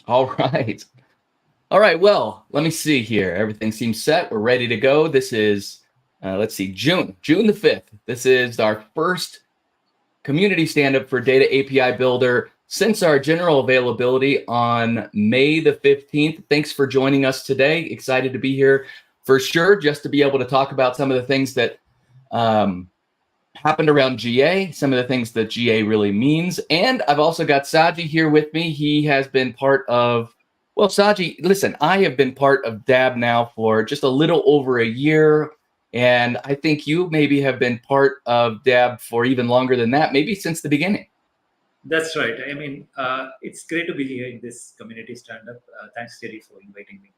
All right. All right. Well, let me see here. Everything seems set. We're ready to go. This is, let's see, June the 5th. This is our first community stand-up for Data API Builder since our general availability on May the 15th. Thanks for joining us today. Excited to be here for sure, just to be able to talk about some of the things that um, happened around GA, some of the things that GA really means. And I've also got Saji here with me. He has been part of, well, Saji, listen, I have been part of DAB now for just a little over a year. And I think you maybe have been part of DAB for even longer than that, maybe since the beginning. That's right. I mean, it's great to be here in this community stand-up. Thanks, Jerry, for inviting me.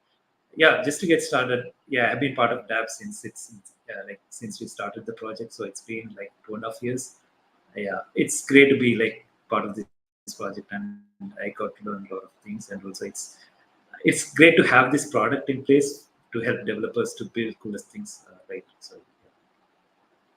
Yeah, just to get started, yeah, I've been part of DAB since we started the project, so it's been like 2.5 years. Yeah, it's great to be like part of this project, and I got to learn a lot of things, and also it's great to have this product in place to help developers to build coolest things, right? So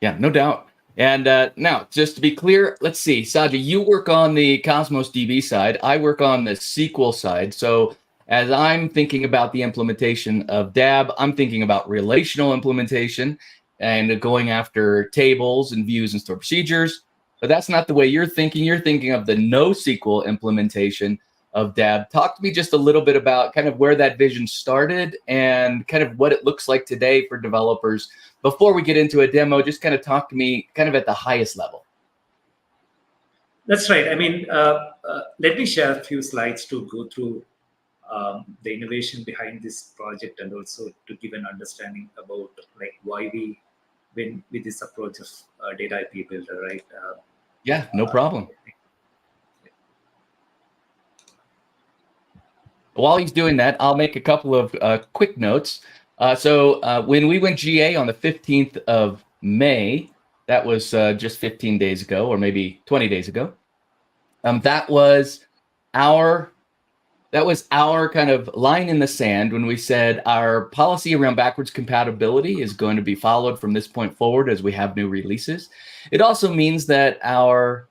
Yeah, no doubt. And now, just to be clear, let's see, Saji, you work on the Cosmos DB side. I work on the SQL side. So as I'm thinking about the implementation of DAB, I'm thinking about relational implementation and going after tables and views and store procedures. But that's not the way you're thinking. You're thinking of the NoSQL implementation of DAB. Talk to me just a little bit about kind of where that vision started and kind of what it looks like today for developers. Before we get into a demo, just kind of talk to me kind of at the highest level. that's right. I mean, let me share a few slides to go through the innovation behind this project, and also to give an understanding about like why we went with this approach of data IP builder, right? Yeah, no problem. While he's doing that, I'll make a couple of quick notes. When we went GA on the 15th of May, that was just 15 days ago, or maybe 20 days ago. That was our kind of line in the sand when we said our policy around backwards compatibility is going to be followed from this point forward as we have new releases. It also means that our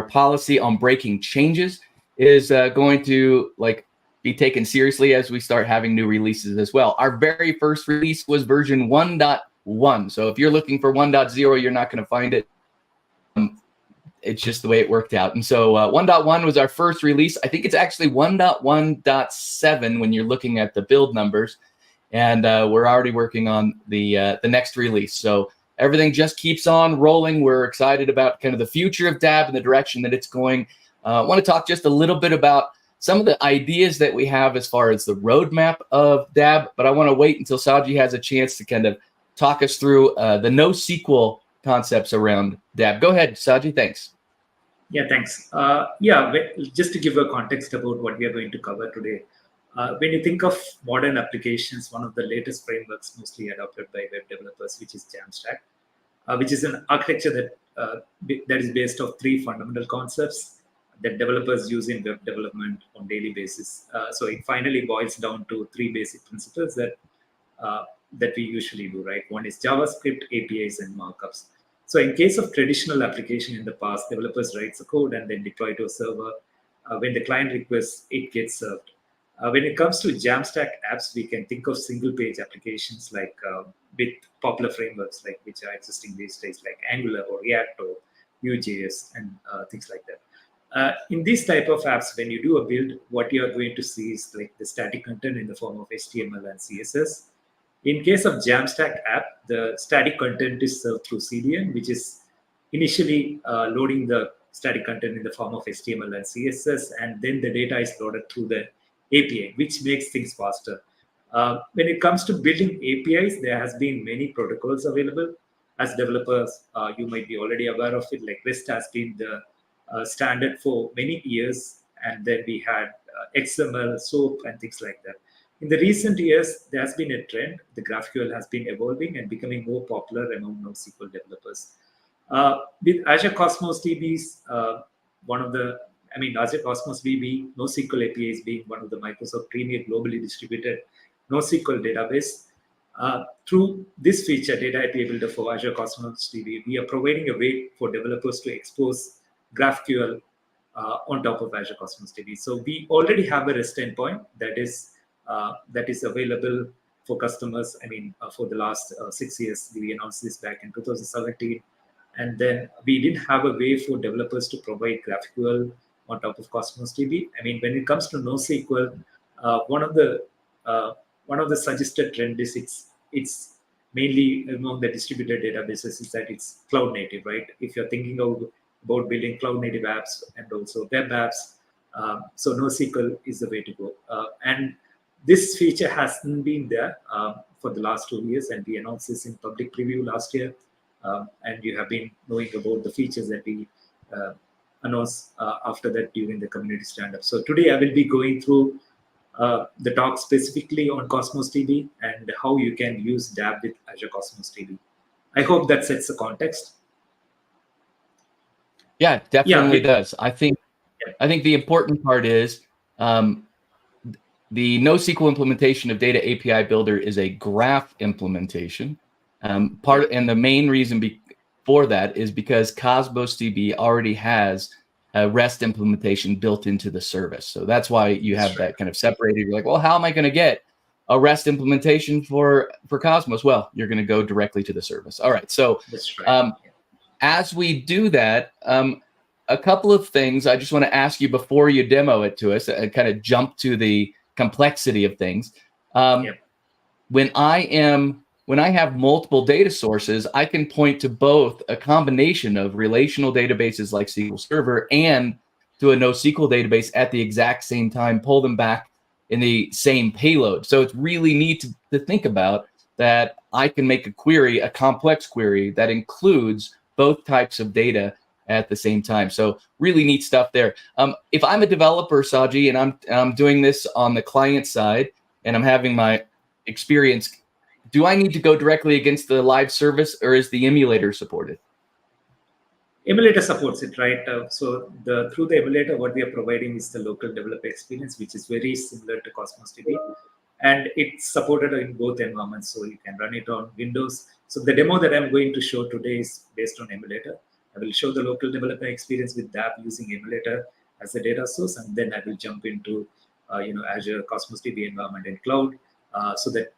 policy on breaking changes is going to be taken seriously as we start having new releases as well. Our very first release was version 1.1. So if you're looking for 1.0, you're not going to find it. It's just the way it worked out. And so 1.1 was our first release. I think it's actually 1.1.7 when you're looking at the build numbers. And we're already working on the next release. So everything just keeps on rolling. We're excited about kind of the future of DAB and the direction that it's going. I want to talk just a little bit about some of the ideas that we have as far as the roadmap of DAB, but I want to wait until Saji has a chance to kind of talk us through the NoSQL concepts around DAB. Go ahead, Saji. Thanks. Yeah, thanks. Just to give a context about what we are going to cover today. When you think of modern applications, one of the latest frameworks mostly adopted by web developers, which is Jamstack, which is an architecture that is based on three fundamental concepts that developers use in web development on daily basis. So it finally boils down to three basic principles that we usually do, right? One is JavaScript, APIs, and markups. So in case of traditional application in the past, developers write the code and then deploy to a server. When the client requests, it gets served. When it comes to Jamstack apps, we can think of single-page applications like with popular frameworks like which are existing these days, like Angular or React or Vue.js and things like that. In these type of apps, when you do a build, what you are going to see is like the static content in the form of HTML and CSS. In case of Jamstack app, the static content is served through CDN, which is initially loading the static content in the form of HTML and CSS, and then the data is loaded through the API, which makes things faster. When it comes to building APIs, there has been many protocols available. As developers, you might be already aware of it. Like REST has been the standard for many years, and then we had XML, SOAP, and things like that. In the recent years, there has been a trend. The GraphQL has been evolving and becoming more popular among NoSQL developers. With Azure Cosmos DBs, Azure Cosmos DB, NoSQL APIs being one of the Microsoft premier globally distributed NoSQL database. Through this feature, Data API Builder for Azure Cosmos DB, we are providing a way for developers to expose GraphQL on top of Azure Cosmos DB. So we already have a REST endpoint that is available for customers. I mean, for the last 6 years, we announced this back in 2017. And then we didn't have a way for developers to provide GraphQL on top of Cosmos DB. I mean, when it comes to NoSQL, one of the suggested trend is it's mainly among the distributed databases is that it's cloud native, right? If you're thinking about building cloud native apps and also web apps, so NoSQL is the way to go. And this feature hasn't been there for the last 2 years, and we announced this in public preview last year. And you have been knowing about the features that we announced after that during the community stand-up. So today I will be going through the talk specifically on Cosmos DB and how you can use DAB with Azure Cosmos DB. I hope that sets the context. Yeah, definitely does. I think the important part is the NoSQL implementation of Data API Builder is a graph implementation. And the main reason for that is because Cosmos DB already has a REST implementation built into the service. So that's why you have that kind of separated. You're like, well, how am I going to get a REST implementation for Cosmos? Well, you're going to go directly to the service. All right. So as we do that, a couple of things I just want to ask you before you demo it to us, kind of jump to the complexity of things. When I have multiple data sources, I can point to both a combination of relational databases like SQL Server and to a NoSQL database at the exact same time, pull them back in the same payload. So it's really neat to think about that I can make a query, a complex query that includes both types of data at the same time. So really neat stuff there. If I'm a developer, Saji, and I'm doing this on the client side and I'm having my experience, do I need to go directly against the live service, or is the emulator supported? Emulator supports it, right? So through the emulator, what we are providing is the local developer experience, which is very similar to Cosmos DB. And it's supported in both environments, so you can run it on Windows. So the demo that I'm going to show today is based on emulator. I will show the local developer experience with DApp using emulator as a data source, and then I will jump into Azure Cosmos DB environment and cloud, so that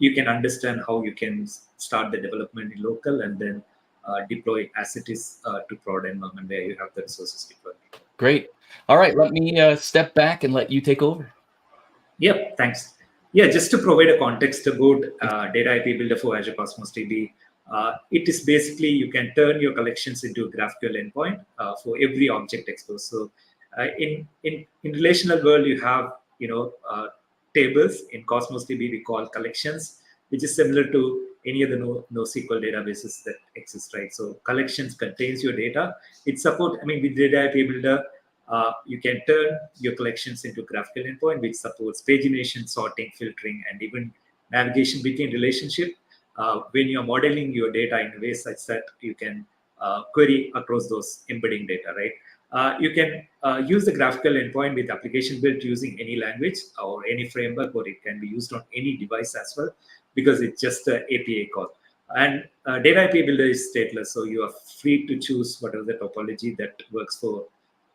you can understand how you can start the development in local and then deploy as it is to prod environment where you have the resources deployed. Great. All right, let me step back and let you take over. Yep, thanks. Yeah, just to provide a context about Data IP Builder for Azure Cosmos DB, it is basically you can turn your collections into a GraphQL endpoint for every object exposed. So in relational world, you have tables. In Cosmos DB, we call collections, which is similar to any other NoSQL databases that exist, right? So collections contains your data. It supports, with Data IP Builder, you can turn your collections into GraphQL endpoint, which supports pagination, sorting, filtering, and even navigation between relationship. When you're modeling your data in a way such that you can query across those embedding data, right? You can use the GraphQL endpoint with application built using any language or any framework, or it can be used on any device as well, because it's just an API call. And Data IP Builder is stateless, so you are free to choose whatever the topology that works for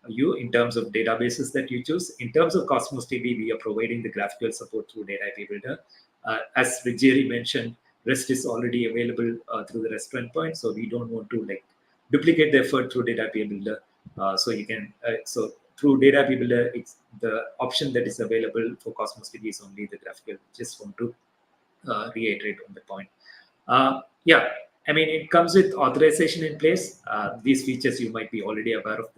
you in terms of databases that you choose. In terms of Cosmos DB, we are providing the GraphQL support through Data IP Builder. As Vijay mentioned, REST is already available through the REST endpoint, so we don't want to duplicate the effort through Data IP Builder. So you can through Data IP Builder, it's the option that is available for Cosmos DB is only the GraphQL. Just want to reiterate on the point. It comes with authorization in place. These features you might be already aware of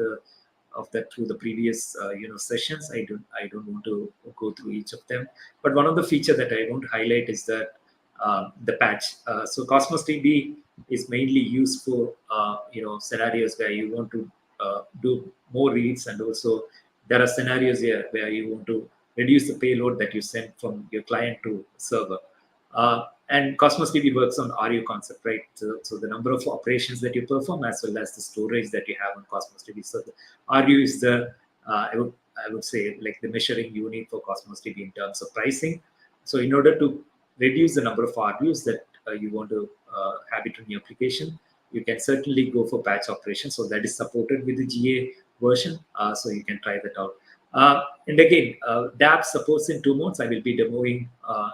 that through the previous sessions. I don't want to go through each of them, but one of the features that I want to highlight is that the patch. So Cosmos DB is mainly used for scenarios where you want to do more reads, and also there are scenarios here where you want to reduce the payload that you send from your client to server. And Cosmos DB works on RU concept, right? So the number of operations that you perform as well as the storage that you have on Cosmos DB. So the RU is the I would say the measuring unit for Cosmos DB in terms of pricing. So in order to reduce the number of RUs that you want to have it in your application, you can certainly go for patch operations. So that is supported with the GA version. So you can try that out. And again, DApp supports in two modes. I will be demoing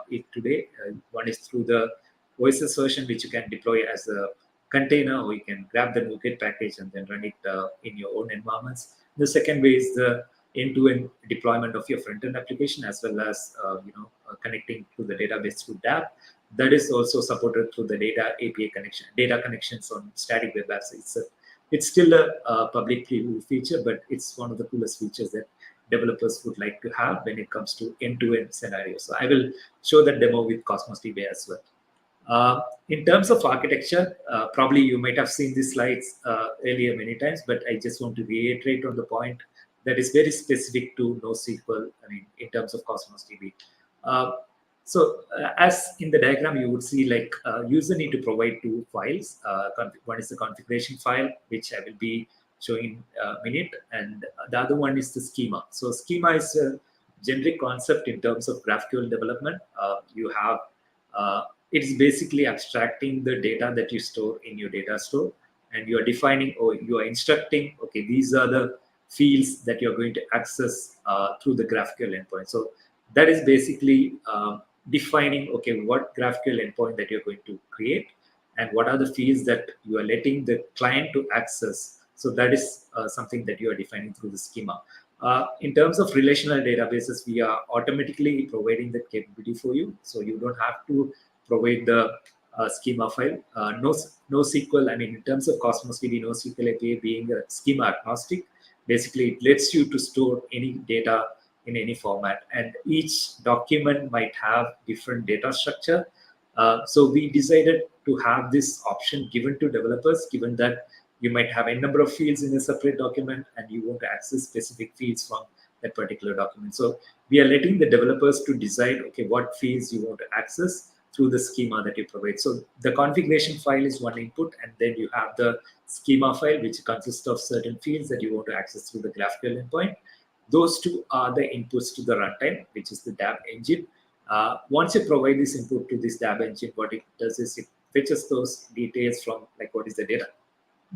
it today. One is through the Voices version, which you can deploy as a container, or you can grab the NuGet package and then run it in your own environments. The second way is the end-to-end deployment of your front-end application, as well as connecting to the database through DApp. That is also supported through the data API connection, data connections on static web apps. It's still a public preview feature, but it's one of the coolest features that developers would like to have when it comes to end-to-end scenarios. So I will show that demo with Cosmos DB as well. In terms of architecture, probably you might have seen these slides earlier many times, but I just want to reiterate on the point that is very specific to NoSQL, in terms of Cosmos DB. As in the diagram, you would see like user need to provide two files. One is the configuration file, which I will be showing in a minute, and the other one is the schema. So schema is a generic concept in terms of GraphQL development. You have it's basically abstracting the data that you store in your data store, and you are defining or you are instructing, okay, these are the fields that you're going to access through the GraphQL endpoint. So that is basically defining, okay, what GraphQL endpoint that you're going to create and what are the fields that you are letting the client to access. So that is something that you are defining through the schema. In terms of relational databases, we are automatically providing that capability for you. So you don't have to provide the schema file. NoSQL, in terms of Cosmos DB, NoSQL API being a schema agnostic, basically it lets you to store any data in any format, and each document might have different data structure. So we decided to have this option given to developers, given that you might have a number of fields in a separate document and you want to access specific fields from that particular document. So we are letting the developers to decide, okay, what fields you want to access through the schema that you provide. So the configuration file is one input, and then you have the schema file, which consists of certain fields that you want to access through the GraphQL endpoint. Those two are the inputs to the runtime, which is the DAB engine. Once you provide this input to this DAB engine, what it does is it fetches those details from, like, what is the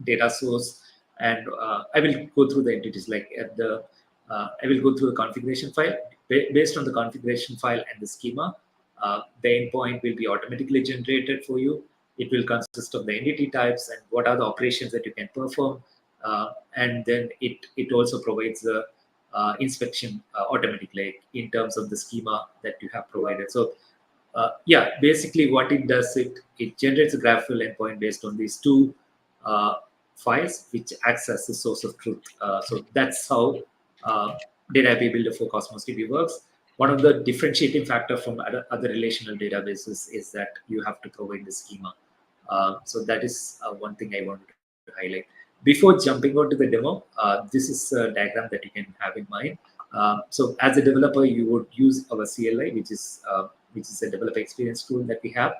data source, and I will go through the entities, like I will go through the configuration file. Based on the configuration file and the schema, the endpoint will be automatically generated for you. It will consist of the entity types and what are the operations that you can perform, and then it also provides the inspection automatically in terms of the schema that you have provided. So yeah, basically what it does, it generates a GraphQL endpoint based on these two files, which acts as the source of truth. So that's how data API Builder for Cosmos DB works. One of the differentiating factor from other relational databases is that you have to provide the schema. So that is one thing I wanted to highlight. Before jumping on to the demo, this is a diagram that you can have in mind. So as a developer, you would use our CLI, which is a developer experience tool that we have.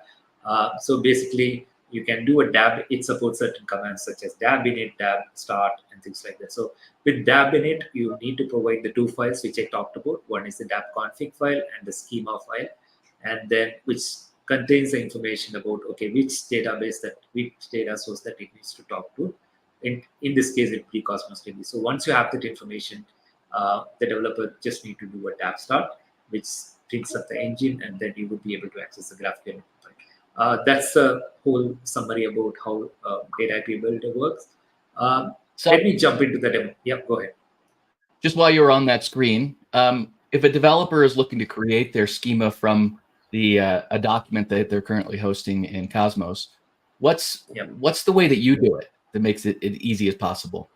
So basically, you can do a dab. It supports certain commands such as dab init, dab start, and things like that. So with dab init, you need to provide the two files which I talked about. One is the dab config file and the schema file, and then which contains the information about, okay, which data source that it needs to talk to. In this case, it would be Cosmos DB. So once you have that information, the developer just need to do a dab start, which brings up the engine, and then you would be able to access the GraphQL. That's a whole summary about how data API Builder works. So let me jump into the demo. Yeah, go ahead. Just while you're on that screen, if a developer is looking to create their schema from a document that they're currently hosting in Cosmos, what's the way that you do it that makes it as easy as possible?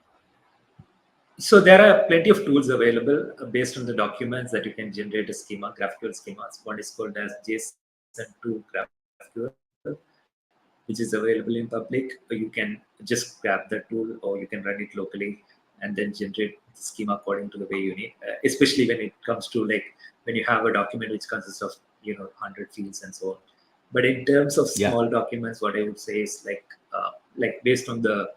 So there are plenty of tools available based on the documents that you can generate a schema, GraphQL schemas. One is called as JSON to GraphQL, which is available in public. You can just grab the tool, or you can run it locally and then generate the schema according to the way you need, especially when it comes to, like, when you have a document which consists of 100 fields and so on. But in terms of small documents, what I would say is like based on the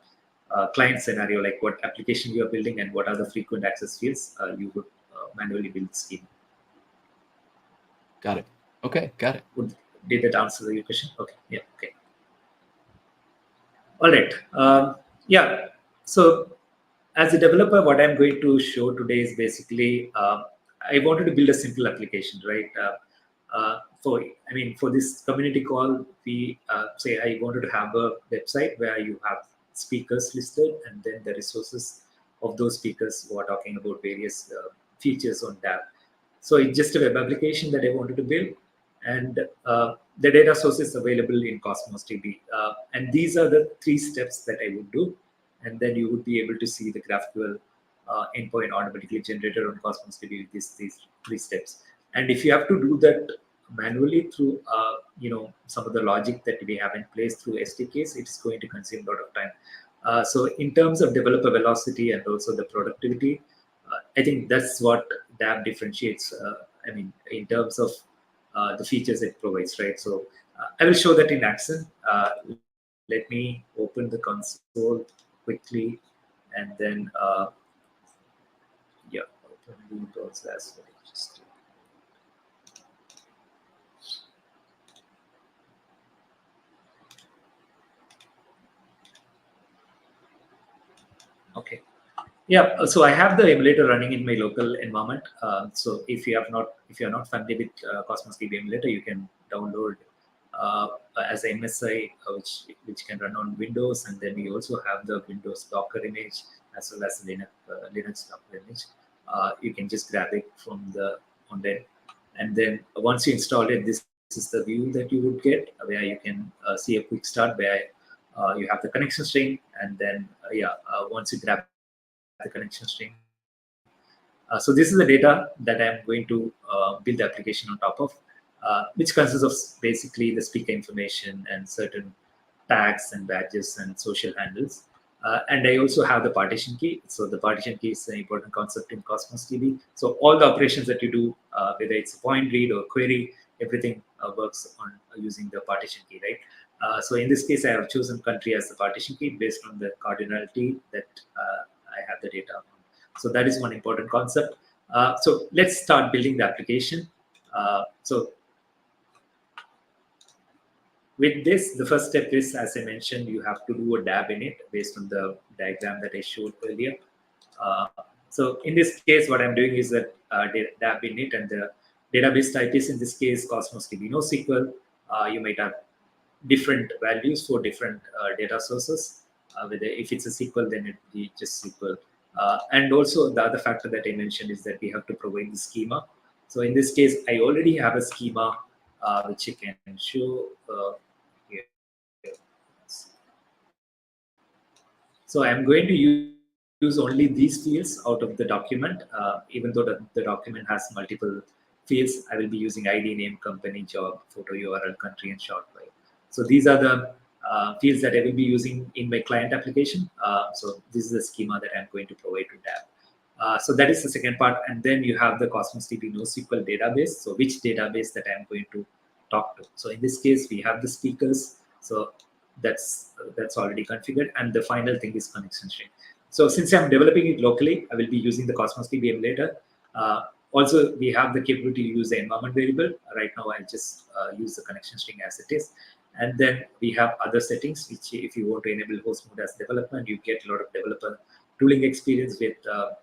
client scenario, like what application you are building and what are the frequent access fields, you would manually build the schema. Got it. Okay, got it. Did that answer your question? Okay. Yeah. Okay. All right. Yeah. So as a developer, what I'm going to show today is basically I wanted to build a simple application, right? For this community call, we say I wanted to have a website where you have speakers listed and then the resources of those speakers who are talking about various features on that. So it's just a web application that I wanted to build, and the data source is available in Cosmos DB. And these are the 3 steps that I would do, and then you would be able to see the GraphQL endpoint automatically generated on Cosmos DB with these 3 steps. And if you have to do that manually through some of the logic that we have in place through SDKs, it's going to consume a lot of time. So in terms of developer velocity and also the productivity, I think that's what DApp differentiates. In terms of the features it provides, right? So I will show that in action. Let me open the console quickly, and then open Windows as well. Okay. Yeah, so I have the emulator running in my local environment. So if you're not familiar with Cosmos DB emulator, you can download as a MSI, which can run on Windows, and then we also have the Windows Docker image as well as Linux Docker image. You can just grab it from the on there, and then once you install it, this is the view that you would get, where you can see a quick start where you have the connection string, and then once you grab the connection string. So this is the data that I'm going to build the application on top of, which consists of basically the speaker information and certain tags and badges and social handles. And I also have the partition key. So the partition key is an important concept in Cosmos DB. So all the operations that you do, whether it's a point read or query, everything works on using the partition key, right? So in this case, I have chosen country as the partition key based on the cardinality that I have the data on. So that is one important concept. So let's start building the application. So with this, the first step is, as I mentioned, you have to do a dab in it based on the diagram that I showed earlier. So in this case, what I'm doing is that dab in it, and the database type is in this case Cosmos DB NoSQL. You might have different values for different data sources. Whether if it's a SQL, then it be just SQL. And also the other factor that I mentioned is that we have to provide the schema. So in this case, I already have a schema which you can show here. So I'm going to use only these fields out of the document. Even though the document has multiple fields, I will be using ID, name, company, job, photo, URL, country, and short file. So these are the fields that I will be using in my client application. So this is the schema that I'm going to provide to DApp. So that is the second part. And then you have the Cosmos DB NoSQL database. So which database that I'm going to talk to. So in this case, we have the speakers. So that's already configured. And the final thing is connection string. So since I'm developing it locally, I will be using the Cosmos DB emulator. Also, we have the capability to use the environment variable. Right now, I just use the connection string as it is. And then we have other settings, which if you want to enable host mode as development, you get a lot of developer tooling experience with,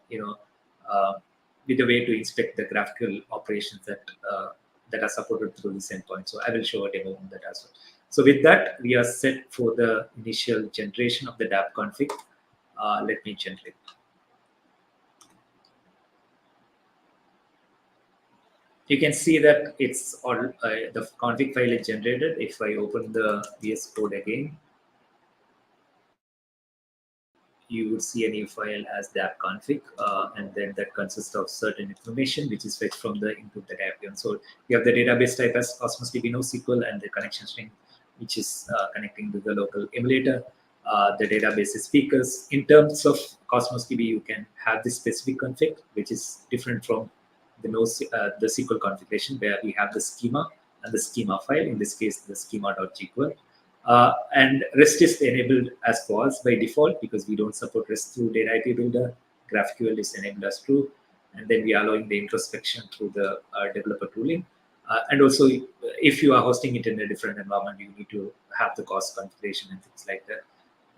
with a way to inspect the graphical operations that are supported through this endpoint. So I will show a demo on that as well. So with that, we are set for the initial generation of the DApp config. Let me generate. You can see that it's all the config file is generated. If I open the VS Code again, you would see a new file as DApp config, and then that consists of certain information which is fetched from the input that I have given. So you have the database type as Cosmos DB NoSQL, and the connection string, which is connecting to the local emulator. The database is speakers. In terms of Cosmos DB, you can have this specific config, which is different from the SQL configuration, where we have the schema and the schema file. In this case, the schema.gql. And REST is enabled as false by default because we don't support REST through Data IP Builder. GraphQL is enabled as true. And then we are allowing the introspection through the developer tooling. And also, if you are hosting it in a different environment, you need to have the cost configuration and things like that.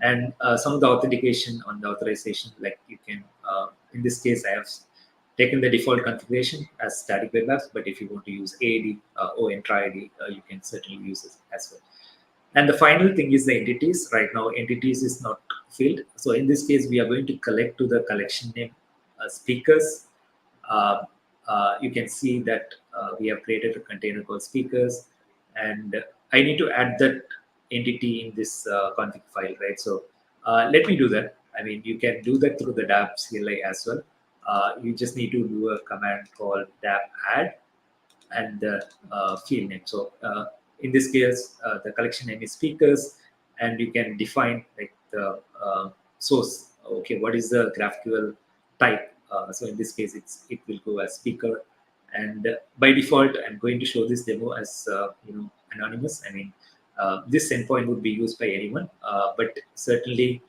And some of the authentication on the authorization, like you can, in this case, I have taken the default configuration as static web apps, but if you want to use AD or Entra ID, you can certainly use it as well. And the final thing is the entities. Right now, entities is not filled. So in this case, we are going to collect to the collection name speakers. Uh, you can see that we have created a container called speakers, and I need to add that entity in this config file, right? So let me do that. I mean, you can do that through the dap CLI as well. You just need to do a command called dap add and the field name. So in this case, the collection name is speakers, and you can define like the source. Okay, what is the GraphQL type? So in this case, it will go as speaker, and by default, I'm going to show this demo as anonymous. I mean, this endpoint would be used by anyone, but certainly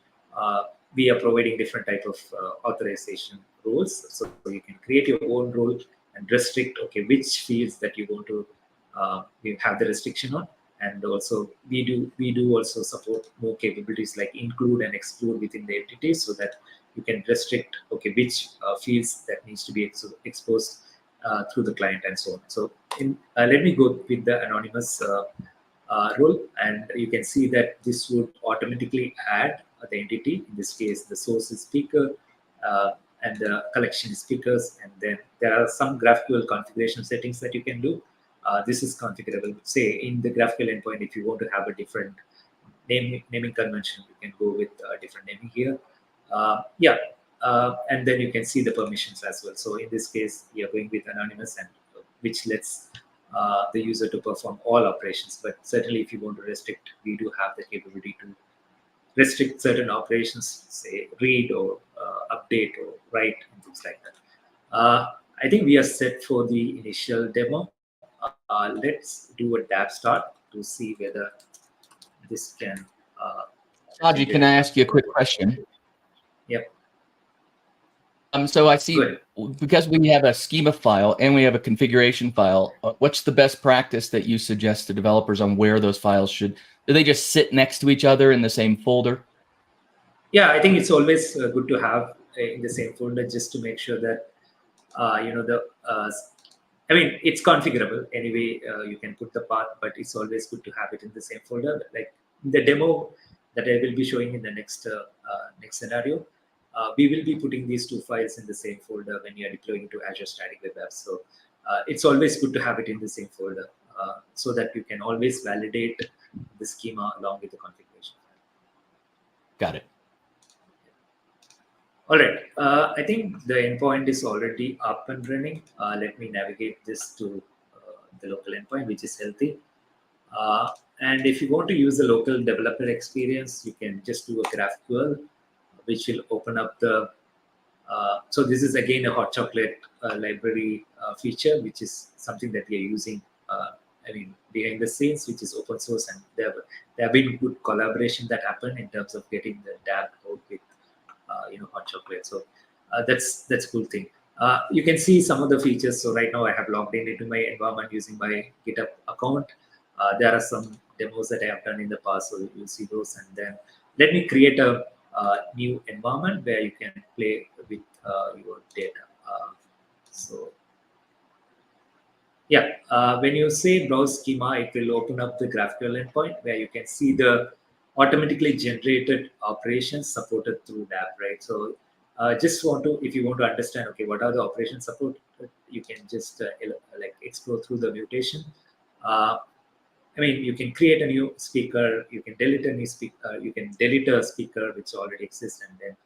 we are providing different type of authorization roles, so you can create your own role and restrict which fields that you want to you have the restriction on. And also we do also support more capabilities like include and exclude within the entities, so that you can restrict which fields that needs to be exposed through the client and so on. So let me go with the anonymous role, and you can see that this would automatically add the entity. In this case, the source is speaker, and the collection is speakers, and then there are some GraphQL configuration settings that you can do. This is configurable. Say in the GraphQL endpoint, if you want to have a different naming convention, you can go with different naming here. Yeah, and then you can see the permissions as well. So in this case, we are going with anonymous, and which lets the user to perform all operations. But certainly, if you want to restrict, we do have the capability to restrict certain operations, say read or update or write and things like that. I think we are set for the initial demo. Let's do a dab start to see whether this can Saji, can generate. I ask you a quick question? Yep. So I see, Good. because we have a schema file and we have a configuration file, what's the best practice that you suggest to developers on where those files should, do they just sit next to each other in the same folder? Yeah, I think it's always good to have in the same folder, just to make sure that I mean, it's configurable anyway. You can put the path, but it's always good to have it in the same folder. Like the demo that I will be showing in the next scenario, we will be putting these two files in the same folder when you are deploying to Azure Static Web Apps. So it's always good to have it in the same folder, so that you can always validate the schema along with the configuration. Got it. All right. I think the endpoint is already up and running. Let me navigate this to the local endpoint, which is healthy. And if you want to use the local developer experience, you can just do a GraphQL, which will open up the. So this is again a hot chocolate library feature, which is something that we are using. I mean, behind the scenes, which is open source, and there have been good collaboration that happened in terms of getting the DAB out with hot chocolate. So that's cool thing. You can see some of the features. So right now I have logged in into my environment using my GitHub account. There are some demos that I have done in the past, so you'll see those. And then let me create a new environment where you can play with your data. So yeah, when you say browse schema, it will open up the GraphQL endpoint where you can see the automatically generated operations supported through DApp, right? So just want to, if you want to understand, okay, what are the operations supported, you can just like explore through the mutation. I mean, you can create a new speaker, you can delete a new speaker, you can delete a speaker which already exists, and then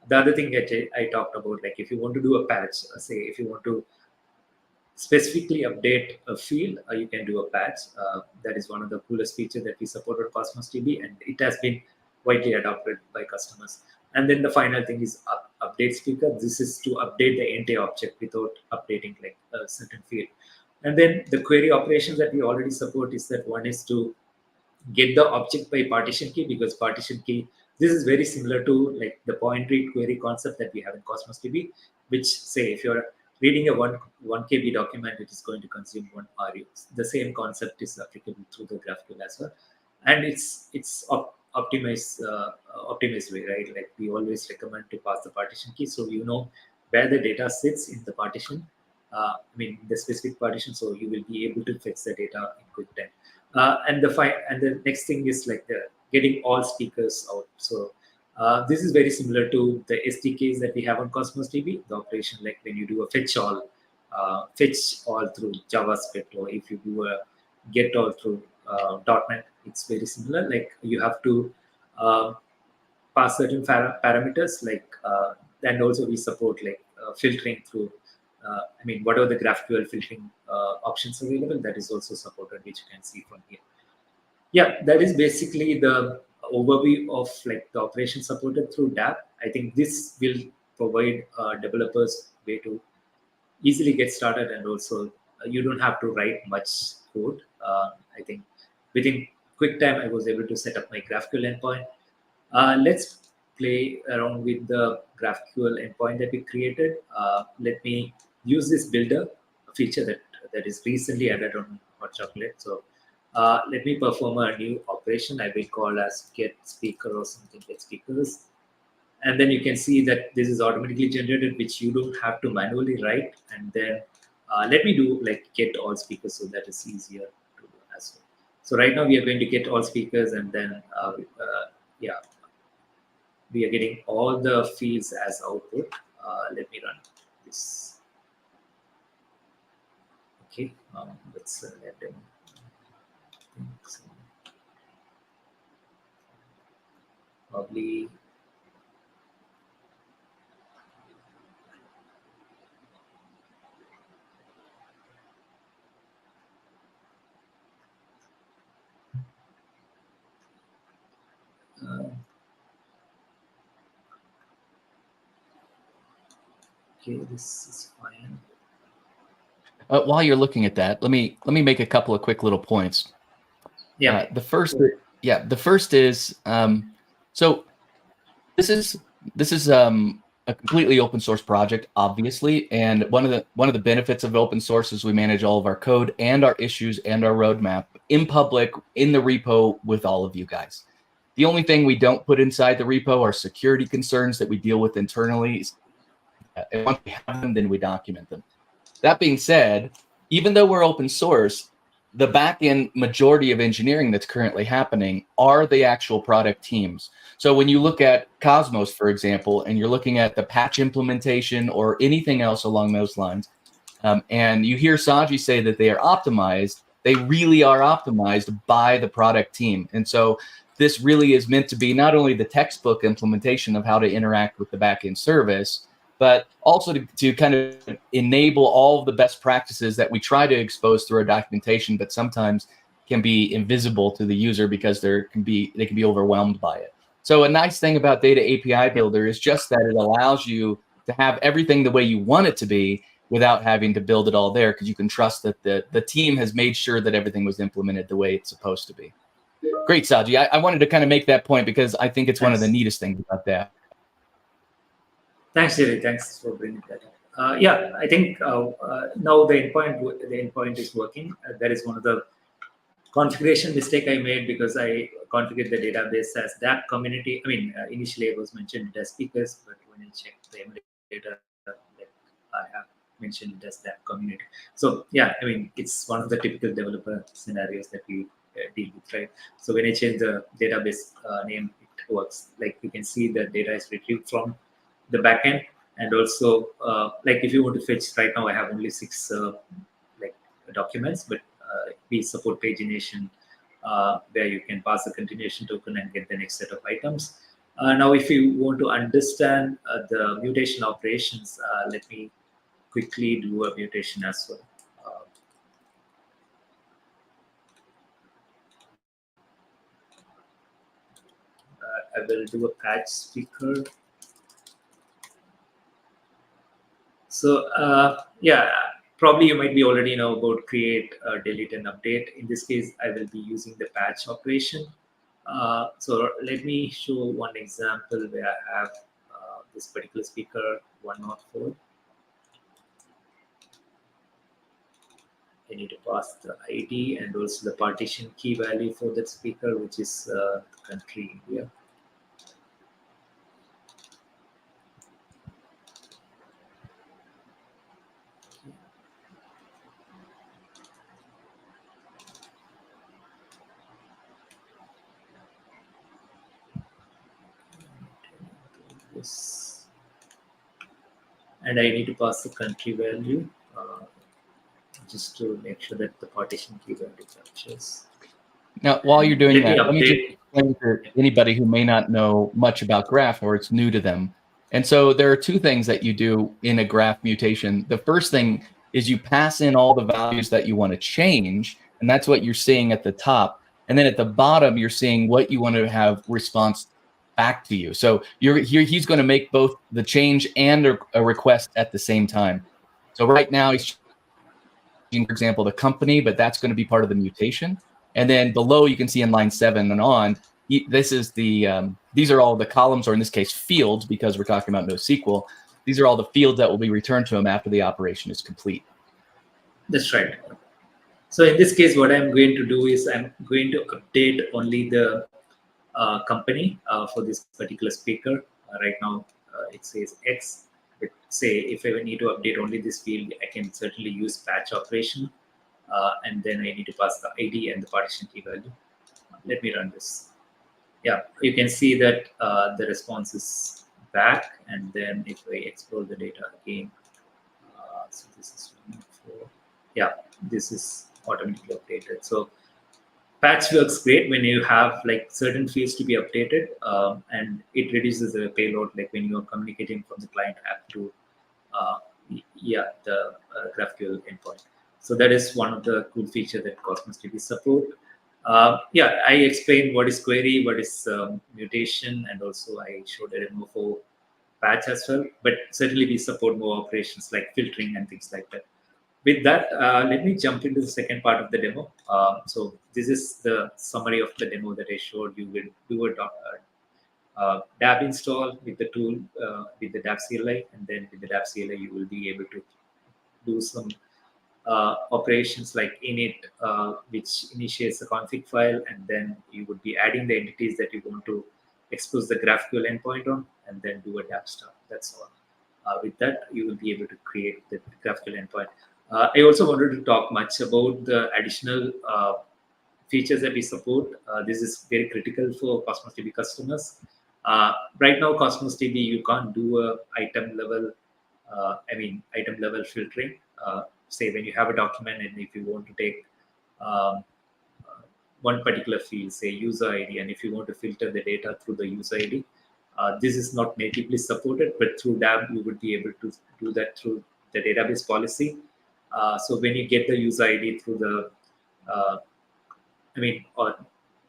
the other thing that I talked about, like if you want to do a patch, say if you want to specifically update a field, you can do a patch. That is one of the coolest features that we support on Cosmos DB, and it has been widely adopted by customers. And then the final thing is update speaker. This is to update the entire object without updating like a certain field. And then the query operations that we already support is that one is to get the object by partition key, because partition key, this is very similar to like the point read query concept that we have in Cosmos DB, which say if you're reading a 1 KB document, it is going to consume 1 RU. The same concept is applicable through the GraphQL as well. And it's optimized way, right? Like we always recommend to pass the partition key, so you know where the data sits in the partition. The specific partition, so you will be able to fetch the data in quick time. And the next thing is like the getting all speakers out. So this is very similar to the SDKs that we have on Cosmos DB. The operation, like when you do a fetch all through JavaScript, or if you do a get all through .NET, it's very similar. Like you have to uh, pass certain parameters, like and also we support like filtering through. Whatever the GraphQL filtering options available, that is also supported, which you can see from here. Yeah, that is basically the overview of like the operation supported through DApp. I think this will provide developers way to easily get started, and also you don't have to write much code. I think within quick time I was able to set up my GraphQL endpoint. Let's play around with the GraphQL endpoint that we created. Let me use this builder feature that is recently added on Hot Chocolate. So let me perform a new operation. I will call as get speaker or something, get speakers. And then you can see that this is automatically generated, which you don't have to manually write. And then let me do like get all speakers, so that is easier to do as well. So right now we are going to get all speakers, and then yeah, we are getting all the fields as output. Let me run this. Okay, let's let them. Probably. Okay, this is fine. While you're looking at that, let me make a couple of quick little points. Yeah. The first is so this is a completely open source project, obviously, and one of the benefits of open source is we manage all of our code and our issues and our roadmap in public in the repo with all of you guys. The only thing we don't put inside the repo are security concerns that we deal with internally. And once we have them, then we document them. That being said, even though we're open source, the back-end majority of engineering that's currently happening are the actual product teams. So when you look at Cosmos, for example, and you're looking at the patch implementation or anything else along those lines, and you hear Saji say that they are optimized, they really are optimized by the product team. And so this really is meant to be not only the textbook implementation of how to interact with the back-end service, but also to kind of enable all of the best practices that we try to expose through our documentation, but sometimes can be invisible to the user because they can be overwhelmed by it. So a nice thing about Data API Builder is just that it allows you to have everything the way you want it to be without having to build it all there, because you can trust that the team has made sure that everything was implemented the way it's supposed to be. Great, Saji. I wanted to kind of make that point because I think it's one of the neatest things about that. Thanks, Jerry. Thanks for bringing that up. Yeah, I think now the endpoint is working. That is one of the configuration mistake I made, because I configured the database as DApp community. Initially I was mentioned as speakers, but when I checked the emulator, I have mentioned it as DApp community. So yeah, it's one of the typical developer scenarios that we deal with, right? So when I change the database name, it works. Like you can see the data is retrieved from the backend, and also like if you want to fetch, right now I have only 6 like documents, but we support pagination, where you can pass the continuation token and get the next set of items. Now, if you want to understand the mutation operations, let me quickly do a mutation as well. I will do a patch speaker. So yeah, probably you might be already know about create, delete, and update. In this case, I will be using the patch operation. So let me show one example where I have this particular speaker 104. I need to pass the ID and also the partition key value for that speaker, which is the country India. This. And I need to pass the country value just to make sure that the partition key value captures. Now, while you're doing Let me that, let me just update. explain to anybody who may not know much about graph or it's new to them. And so there are two things that you do in a graph mutation. The first thing is you pass in all the values that you want to change, and that's what you're seeing at the top. And then at the bottom, you're seeing what you want to have response back to you. So you're here, he's going to make both the change and a request at the same time. So right now he's changing, for example, the company, but that's going to be part of the mutation. And then below, you can see in line 7 and on, this is the these are all the columns, or in this case, fields, because we're talking about NoSQL. These are all the fields that will be returned to him after the operation is complete. That's right. So in this case, what I'm going to do is I'm going to update only the company for this particular speaker. Right now, it says X. But say if I need to update only this field, I can certainly use patch operation. And then I need to pass the ID and the partition key value. Let me run this. Yeah, you can see that the response is back. And then if I explore the data again, so this is 1.4. Yeah, this is automatically updated. So patch works great when you have like certain fields to be updated, and it reduces the payload, like when you're communicating from the client app to the GraphQL endpoint. So that is one of the cool features that Cosmos DB support. I explained what is query, what is mutation, and also I showed a demo for patch as well. But certainly we support more operations like filtering and things like that. With that, let me jump into the second part of the demo. So this is the summary of the demo that I showed. You will do a dab install with the tool, with the dab CLI, and then with the dab CLI, you will be able to do some operations like init, which initiates the config file, and then you would be adding the entities that you want to expose the GraphQL endpoint on, and then do a dab start. That's all. With that, you will be able to create the GraphQL endpoint. I also wanted to talk much about the additional features that we support. This is very critical for Cosmos DB customers. Right now, Cosmos DB, you can't do a item level, item level filtering. Say when you have a document and if you want to take one particular field, say user ID, and if you want to filter the data through the user ID, this is not natively supported, but through DAB, you would be able to do that through the database policy. So when you get the user ID through the, or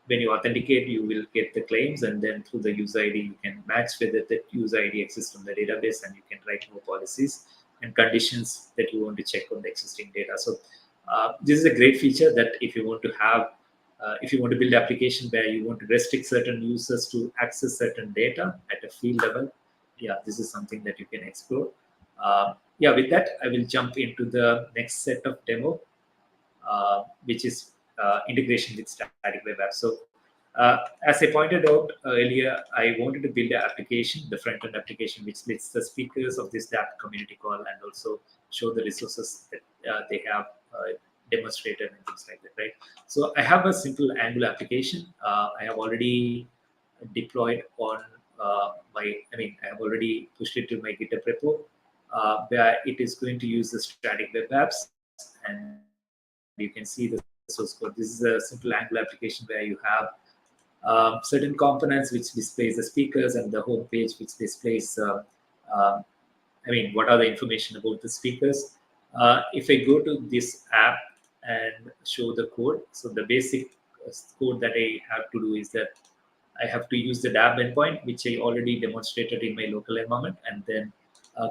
when you authenticate, you will get the claims, and then through the user ID, you can match whether the user ID exists on the database, and you can write more policies and conditions that you want to check on the existing data. So this is a great feature that if you want to have, if you want to build application where you want to restrict certain users to access certain data at a field level, this is something that you can explore. With that, I will jump into the next set of demo, which is integration with static web apps. So as I pointed out earlier, I wanted to build an application, the front-end application, which lets the speakers of this DApp community call and also show the resources that they have demonstrated and things like that, right? So I have a simple Angular application. I have already deployed on I have already pushed it to my GitHub repo, where it is going to use the static web apps, and you can see the source code. This is a simple Angular application where you have certain components which displays the speakers and the home page which displays what are the information about the speakers. If I go to this app and show the code, so the basic code that I have to do is that I have to use the DAB endpoint, which I already demonstrated in my local environment, and then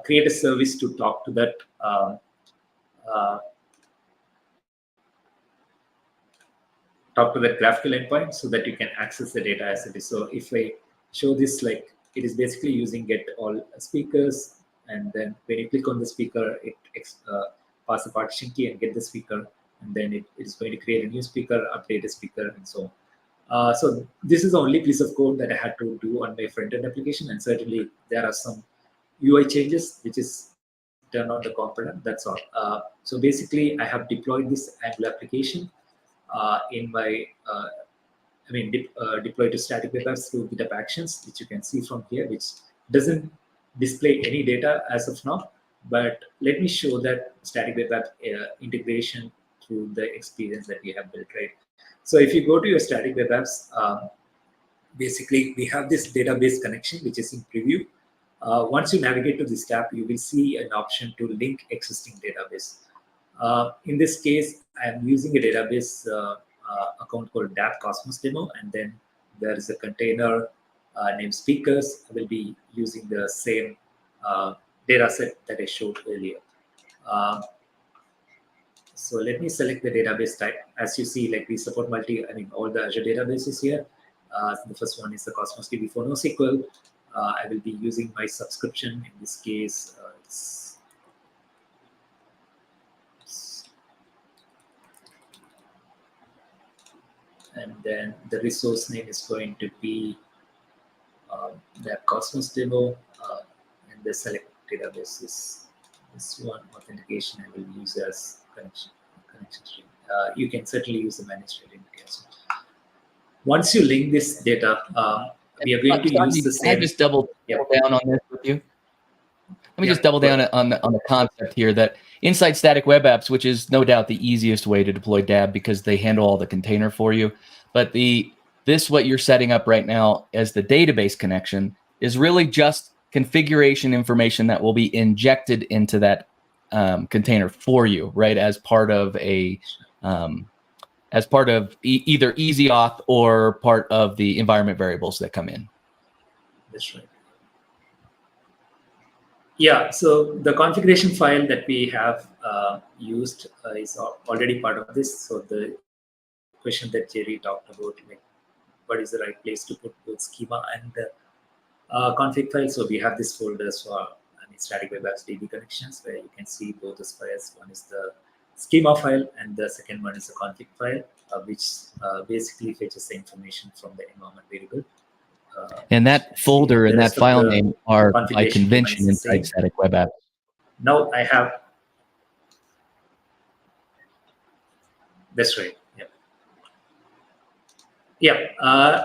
create a service to talk to that GraphQL endpoint so that you can access the data as it is. So if I show this, like it is basically using get all speakers, and then when you click on the speaker, it pass the partition key and get the speaker, and then it is going to create a new speaker, update a speaker, and so on. So this is the only piece of code that I had to do on my front-end application, and certainly there are some UI changes which is done on the component. That's all. So basically, I have deployed this Angular application in my deploy to static web apps through GitHub Actions, which you can see from here, which doesn't display any data as of now. But let me show that static web app integration through the experience that we have built, right? So if you go to your static web apps, basically we have this database connection, which is in preview. Once you navigate to this tab, you will see an option to link existing database. In this case, I am using a database account called DAP Cosmos Demo, and then there is a container named speakers. I will be using the same data set that I showed earlier. So let me select the database type. As you see, like we support all the Azure databases here. The first one is the Cosmos DB for NoSQL. I will be using my subscription. In this case, and then the resource name is going to be the Cosmos Demo, and the select database is this one. Authentication I will use as connection string. You can certainly use the managed identity as well. Once you link this data, we are going to use the same. Can I just double down on this with you? Let me just double down on the concept here that inside static web apps, which is no doubt the easiest way to deploy DAB because they handle all the container for you. But what you're setting up right now as the database connection is really just configuration information that will be injected into that container for you, right? As part of a either easy auth or part of the environment variables that come in. That's right. Yeah, so the configuration file that we have used is already part of this. So the question that Jerry talked about, like what is the right place to put both schema and the config file. So we have this folders for static web apps DB connections, where you can see both those files. One is the schema file, and the second one is the config file, which basically fetches the information from the environment variable. And that folder and that file name are by convention inside static web apps. Now I have. That's right. Yeah.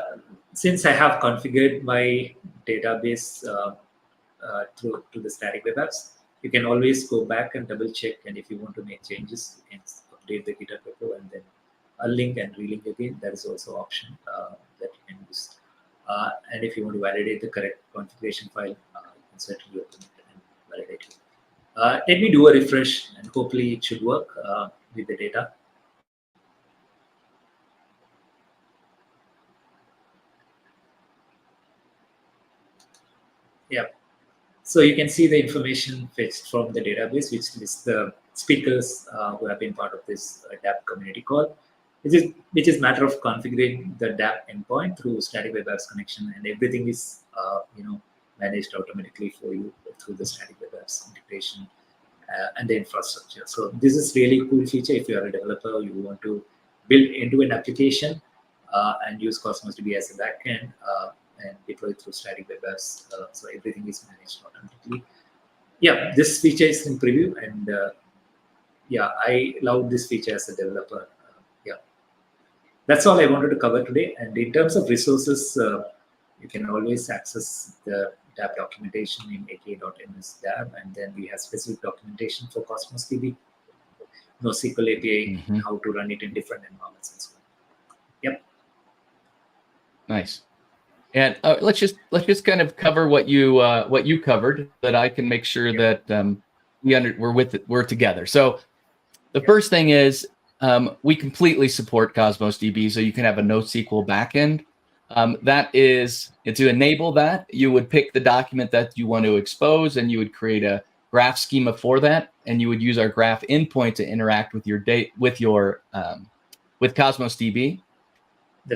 Since I have configured my database to the static web apps, you can always go back and double check. And if you want to make changes, you can update the GitHub repo and then unlink and relink again. That is also an option that you can use. And if you want to validate the correct configuration file, you can certainly open it and validate it. Let me do a refresh, and hopefully it should work with the data. Yeah. So you can see the information fetched from the database, which is the speakers who have been part of this DAP community call, which is matter of configuring the DAP endpoint through static web apps connection, and everything is managed automatically for you through the static web apps integration and the infrastructure. So this is really cool feature. If you are a developer, you want to build end-to-end application and use Cosmos DB as a backend and deploy through static web apps, so everything is managed automatically. Yeah, this feature is in preview, and yeah, I love this feature as a developer. Yeah, that's all I wanted to cover today. And in terms of resources, you can always access the DAB documentation in aka.ms DAB, and then we have specific documentation for Cosmos DB, NoSQL API, how to run it in different environments and so on. Yep. Nice. And let's just kind of cover what you covered, that I can make sure that we're together. So the first thing is we completely support Cosmos DB, so you can have a NoSQL backend. That is, to enable that, you would pick the document that you want to expose, and you would create a graph schema for that, and you would use our graph endpoint to interact with your with Cosmos DB.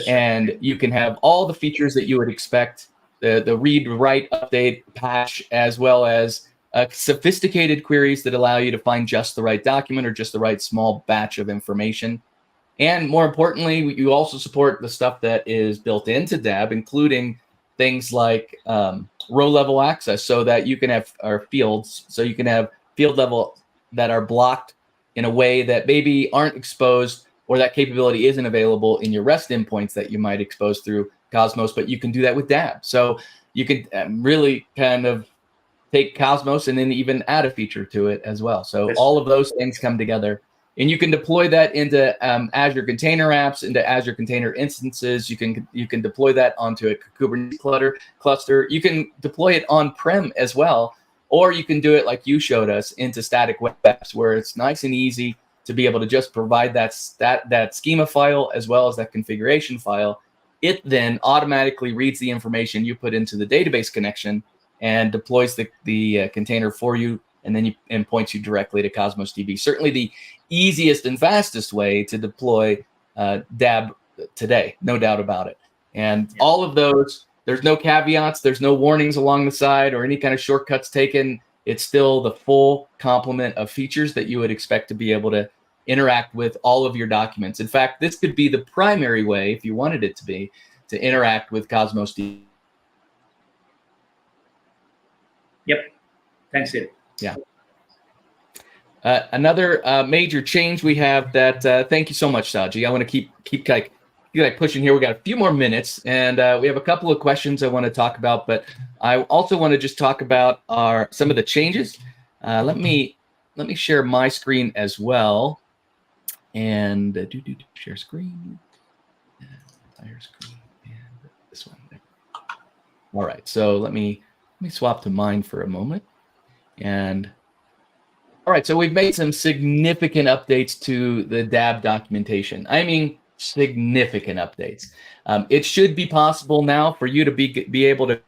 And you can have all the features that you would expect, the read, write, update, patch, as well as sophisticated queries that allow you to find just the right document or just the right small batch of information. And more importantly, you also support the stuff that is built into DAB, including things like row level access, so that you can have fields, so you can have field level that are blocked in a way that maybe aren't exposed, or that capability isn't available in your REST endpoints that you might expose through Cosmos, but you can do that with DAB. So you can really kind of take Cosmos and then even add a feature to it as well. So all of those things come together, and you can deploy that into Azure Container Apps, into Azure Container Instances. You can deploy that onto a Kubernetes cluster. You can deploy it on-prem as well, or you can do it like you showed us into static web apps, where it's nice and easy to be able to just provide that schema file as well as that configuration file. It then automatically reads the information you put into the database connection and deploys the container for you, and then points you directly to Cosmos DB. Certainly the easiest and fastest way to deploy DAB today, no doubt about it. And all of those, there's no caveats, there's no warnings along the side or any kind of shortcuts taken. It's still the full complement of features that you would expect to be able to interact with all of your documents. In fact, this could be the primary way, if you wanted it to be, to interact with Cosmos DB. Yep. Thanks, Ed. Yeah. Another major change we have that, thank you so much, Saji. I want to keep pushing here. We got a few more minutes, and we have a couple of questions I want to talk about, but I also want to just talk about some of the changes. Let me share my screen as well, and share screen, entire screen, and this one. All right, so let me swap to mine for a moment. And all right, so we've made some significant updates to the DAB documentation. I mean, significant updates. It should be possible now for you to be able to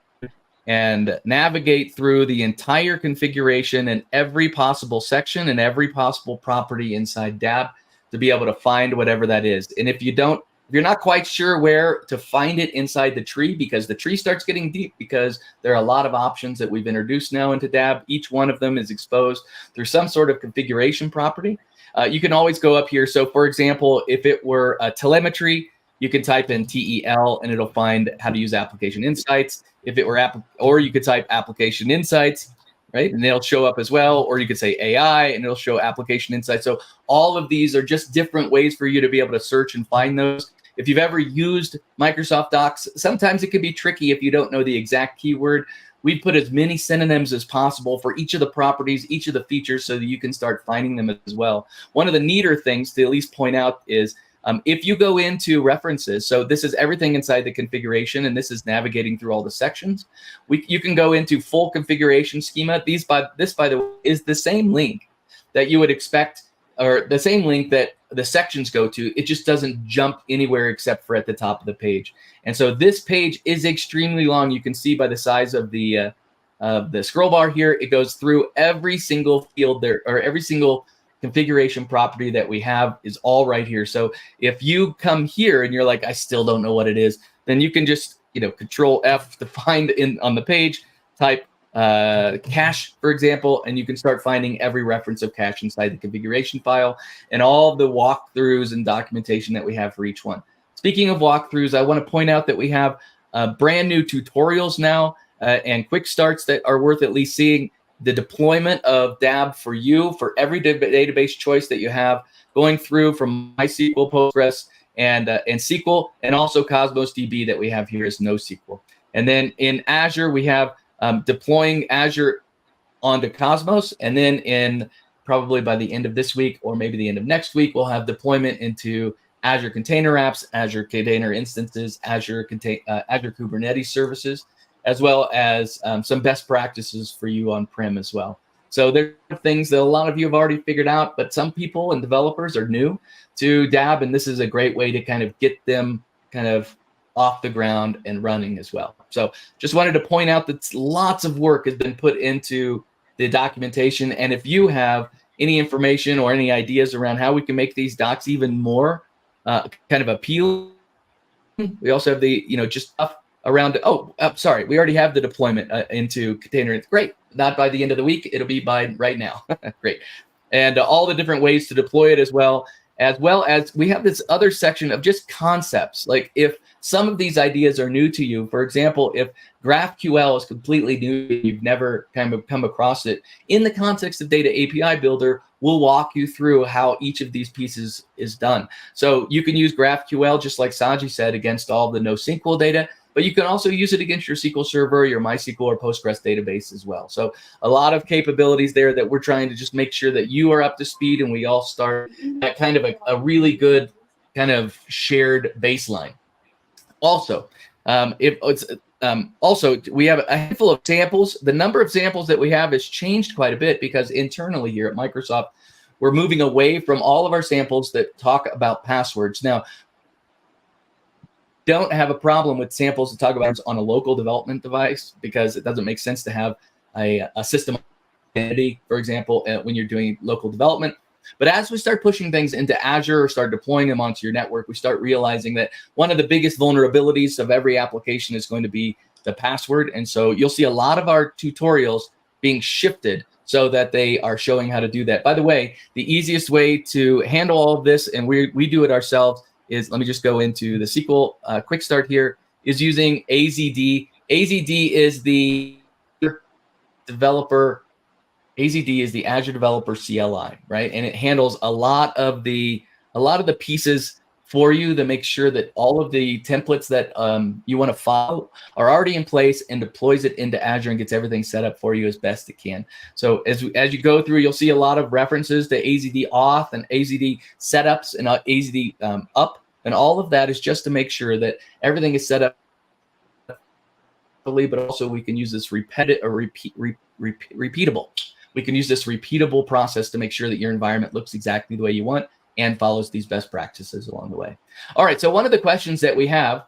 and navigate through the entire configuration and every possible section and every possible property inside DAB to be able to find whatever that is. And if you're not quite sure where to find it inside the tree, because the tree starts getting deep, because there are a lot of options that we've introduced now into DAB. Each one of them is exposed through some sort of configuration property. You can always go up here. So for example, if it were a telemetry, you can type in TEL and it'll find how to use application insights. If it were or you could type application insights, right? And they'll show up as well. Or you could say AI and it'll show application insights. So all of these are just different ways for you to be able to search and find those. If you've ever used Microsoft Docs, sometimes it can be tricky if you don't know the exact keyword. We've put as many synonyms as possible for each of the properties, each of the features, so that you can start finding them as well. One of the neater things to at least point out is if you go into references, so this is everything inside the configuration, and this is navigating through all the sections. You can go into full configuration schema. This, by the way, is the same link that you would expect, or the same link that the sections go to. It just doesn't jump anywhere except for at the top of the page. And so this page is extremely long. You can see by the size of the scroll bar here, it goes through every single field there, or every single configuration property that we have is all right here. So if you come here and you're like, I still don't know what it is, then you can just, Control F to find on the page, type cache, for example, and you can start finding every reference of cache inside the configuration file and all the walkthroughs and documentation that we have for each one. Speaking of walkthroughs, I want to point out that we have brand new tutorials now and quick starts that are worth at least seeing. The deployment of DAB for you, for every database choice that you have, going through from MySQL, Postgres, and SQL, and also Cosmos DB that we have here is NoSQL. And then in Azure, we have deploying Azure onto Cosmos, and then probably by the end of this week or maybe the end of next week, we'll have deployment into Azure Container Apps, Azure Container Instances, Azure Kubernetes Services, as well as some best practices for you on-prem as well. So there are things that a lot of you have already figured out, but some people and developers are new to DAB, and this is a great way to kind of get them kind of off the ground and running as well. So just wanted to point out that lots of work has been put into the documentation, and if you have any information or any ideas around how we can make these docs even more kind of appealing, we also have the, just stuff around, sorry, we already have the deployment into container. It's great. Not by the end of the week. It'll be by right now. Great. And all the different ways to deploy it as well as we have this other section of just concepts. Like if some of these ideas are new to you, for example, if GraphQL is completely new, you've never kind of come across it, in the context of Data API Builder, we'll walk you through how each of these pieces is done. So you can use GraphQL, just like Saji said, against all the NoSQL data, but you can also use it against your SQL Server, your MySQL or Postgres database as well. So a lot of capabilities there that we're trying to just make sure that you are up to speed and we all start at kind of a really good kind of shared baseline. Also, we have a handful of samples. The number of samples that we have has changed quite a bit because internally here at Microsoft, we're moving away from all of our samples that talk about passwords. Now, don't have a problem with samples to talk about on a local development device because it doesn't make sense to have a system identity, for example, when you're doing local development. But as we start pushing things into Azure or start deploying them onto your network, we start realizing that one of the biggest vulnerabilities of every application is going to be the password. And so you'll see a lot of our tutorials being shifted so that they are showing how to do that. By the way, the easiest way to handle all of this, and we do it ourselves, is, let me just go into the SQL quick start here, is using AZD. AZD is the developer, AZD is the Azure Developer CLI, right? And it handles a lot of the pieces for you to make sure that all of the templates that you want to follow are already in place and deploys it into Azure and gets everything set up for you as best it can. So as you go through, you'll see a lot of references to AZD auth and AZD setups and AZD up, and all of that is just to make sure that everything is set up, but also we can use this repeatable. We can use this repeatable process to make sure that your environment looks exactly the way you want and follows these best practices along the way. All right, so one of the questions that we have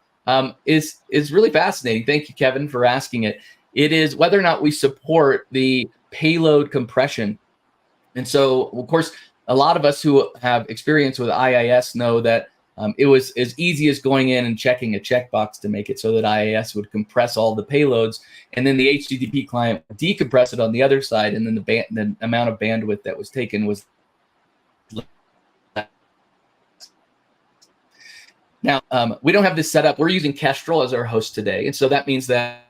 is really fascinating. Thank you, Kevin, for asking it. It is whether or not we support the payload compression. And so, of course, a lot of us who have experience with IIS know that it was as easy as going in and checking a checkbox to make it so that IIS would compress all the payloads, and then the HTTP client would decompress it on the other side, and then the amount of bandwidth that was taken was. Now, we don't have this set up. We're using Kestrel as our host today, and so that means that.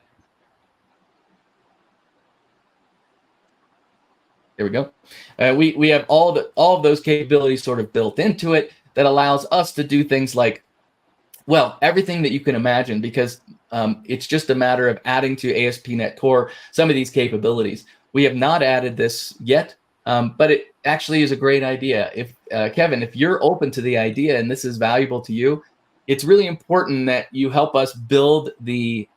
There we go. We have all of those capabilities sort of built into it that allows us to do things like, well, everything that you can imagine, because it's just a matter of adding to ASP.NET Core some of these capabilities. We have not added this yet, but it actually is a great idea. If Kevin, if you're open to the idea and this is valuable to you, it's really important that you help us build the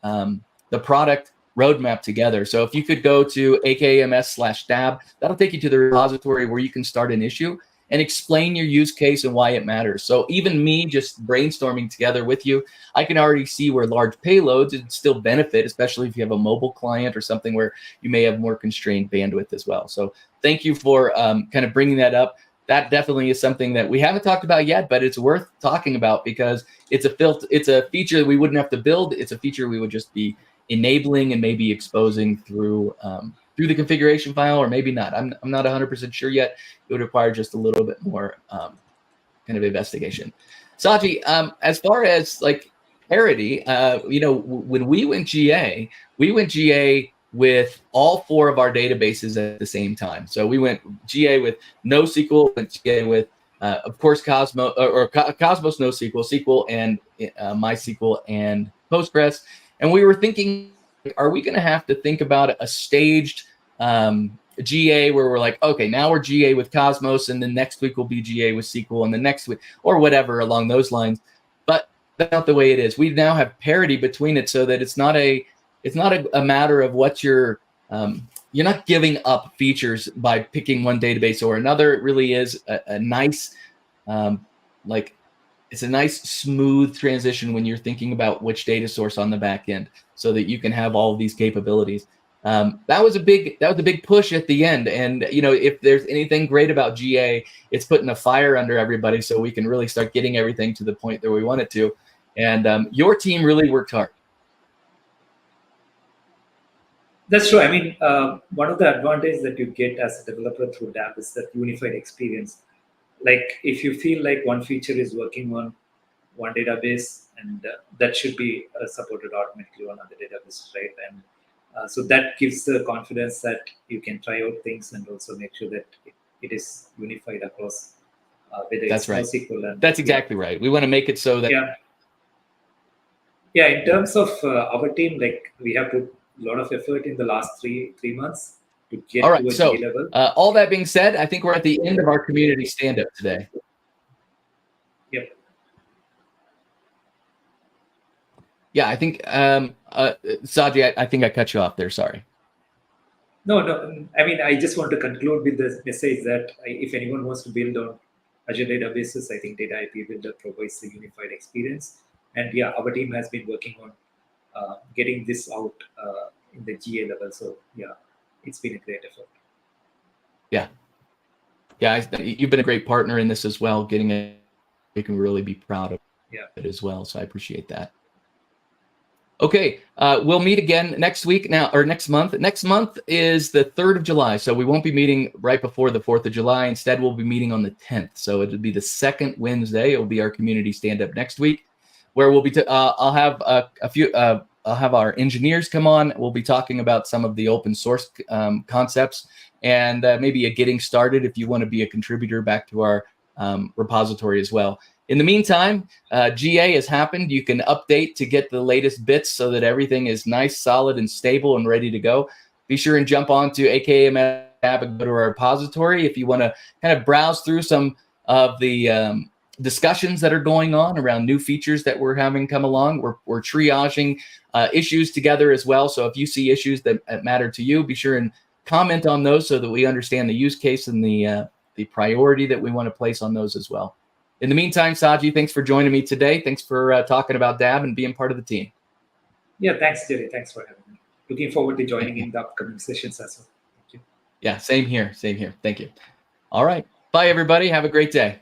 product roadmap together. So if you could go to AKMS/DAB, that'll take you to the repository where you can start an issue and explain your use case and why it matters. So even me just brainstorming together with you, I can already see where large payloads would still benefit, especially if you have a mobile client or something where you may have more constrained bandwidth as well. So thank you for kind of bringing that up. That definitely is something that we haven't talked about yet, but it's worth talking about because it's a feature that we wouldn't have to build. It's a feature we would just be enabling and maybe exposing through the configuration file, or maybe not. I'm not 100% sure yet. It would require just a little bit more kind of investigation. Saji, as far as like parity, when we went GA with all four of our databases at the same time. So we went GA with NoSQL, went GA with, of course, Cosmos NoSQL, SQL, and MySQL and Postgres. And we were thinking, are we going to have to think about a staged GA where we're like, okay, now we're GA with Cosmos, and then next week we'll be GA with SQL, and the next week, or whatever along those lines. But that's not the way it is. We now have parity between it so that it's not a matter of what you're not giving up features by picking one database or another. It really is a nice, it's a nice smooth transition when you're thinking about which data source on the back end, so that you can have all of these capabilities. That was a big push at the end. And if there's anything great about GA, it's putting a fire under everybody so we can really start getting everything to the point that we want it to. And your team really worked hard. That's true. I mean, one of the advantages that you get as a developer through DApp is that unified experience. Like if you feel like one feature is working on one database, and that should be supported automatically on other databases, right? And so that gives the confidence that you can try out things and also make sure that it is unified across whether That's it's right. NoSQL and That's exactly right. We want to make it so that yeah. In terms of our team, like we have put a lot of effort in the last three months to get all right. to a So GA level. all that being said, I think we're at the end of our community stand-up today. Yep. Yeah, I think Saji, I think I cut you off there. Sorry. No. I mean, I just want to conclude with the message that if anyone wants to build on Azure databases, I think Data IP Builder provides a unified experience. And yeah, our team has been working on getting this out in the GA level. So yeah, it's been a great effort. Yeah. Yeah, you've been a great partner in this as well. Getting it, you can really be proud of it as well. So I appreciate that. Okay, we'll meet again next week now, or next month. Next month is the 3rd of July, so we won't be meeting right before the 4th of July. Instead, we'll be meeting on the 10th. So it'll be the second Wednesday. It'll be our community stand-up next week, where we'll be. I'll have a few. I'll have our engineers come on. We'll be talking about some of the open source concepts and maybe a getting started if you want to be a contributor back to our repository as well. In the meantime, GA has happened. You can update to get the latest bits so that everything is nice, solid, and stable and ready to go. Be sure and jump onto AKMS app and go to our repository if you want to kind of browse through some of the discussions that are going on around new features that we're having come along. We're triaging issues together as well. So if you see issues that matter to you, be sure and comment on those so that we understand the use case and the priority that we want to place on those as well. In the meantime, Saji, thanks for joining me today. Thanks for talking about DAB and being part of the team. Yeah, thanks, Jerry. Thanks for having me. Looking forward to joining in the upcoming sessions as well. Thank you. Yeah, same here. Same here. Thank you. All right. Bye, everybody. Have a great day.